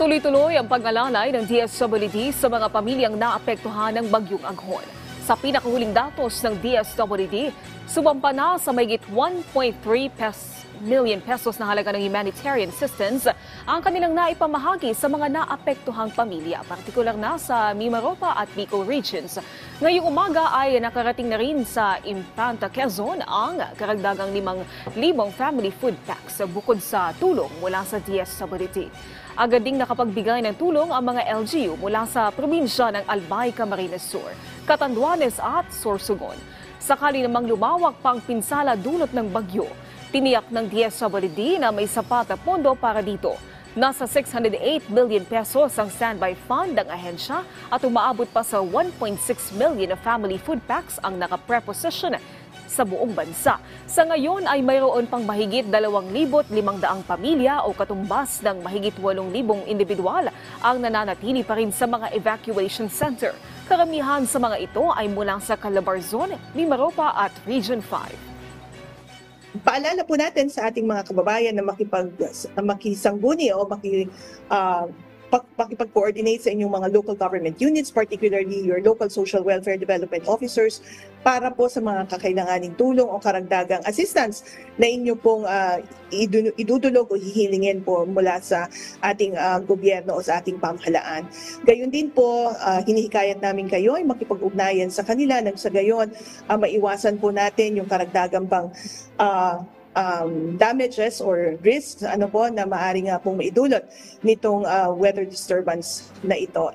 Tuloy-tuloy ang pag-alalay ng DSWD sa mga pamilyang naapektuhan ng Bagyong Aghon. Sa pinakahuling datos ng DSWD, sumampa na sa mahigit 1.3 million pesos na halaga ng humanitarian assistance ang kanilang naipamahagi sa mga naapektuhang pamilya, partikular na sa Mimaropa at Bicol regions. Ngayong umaga ay nakarating na rin sa Infanta, Quezon ang karagdagang 5,000 family food packs bukod sa tulong mula sa DSWD. Agad ding nakapagbigay ng tulong ang mga LGU mula sa probinsya ng Albay, Camarines Sur, Catanduanes at Sorsogon. Sakali namang lumawak pang pinsala dulot ng bagyo, tiniyak ng DSWD na may sapat na pondo para dito. Nasa 608 million pesos ang standby fund ng ahensya at umaabot pa sa 1.6 million na family food packs ang nakapreposition sa buong bansa. Sa ngayon ay mayroon pang mahigit 2,500 pamilya o katumbas ng mahigit 8,000 individual ang nananatili pa rin sa mga evacuation center. Karamihan sa mga ito ay mula sa Calabarzon, Mimaropa at Region 5. Paalala po natin sa ating mga kababayan na makisangguni o makipag-coordinate sa inyong mga local government units, particularly your local social welfare development officers, para po sa mga kakailanganing tulong o karagdagang assistance na inyo pong idudulog o hihilingin po mula sa ating gobyerno o sa ating pamahalaan. Gayon din po, hinihikayat namin kayo ay makipag-ugnayan sa kanila nang sa gayon maiwasan po natin yung karagdagang pang damages or risks na maaring pong maidulot nitong weather disturbance na ito.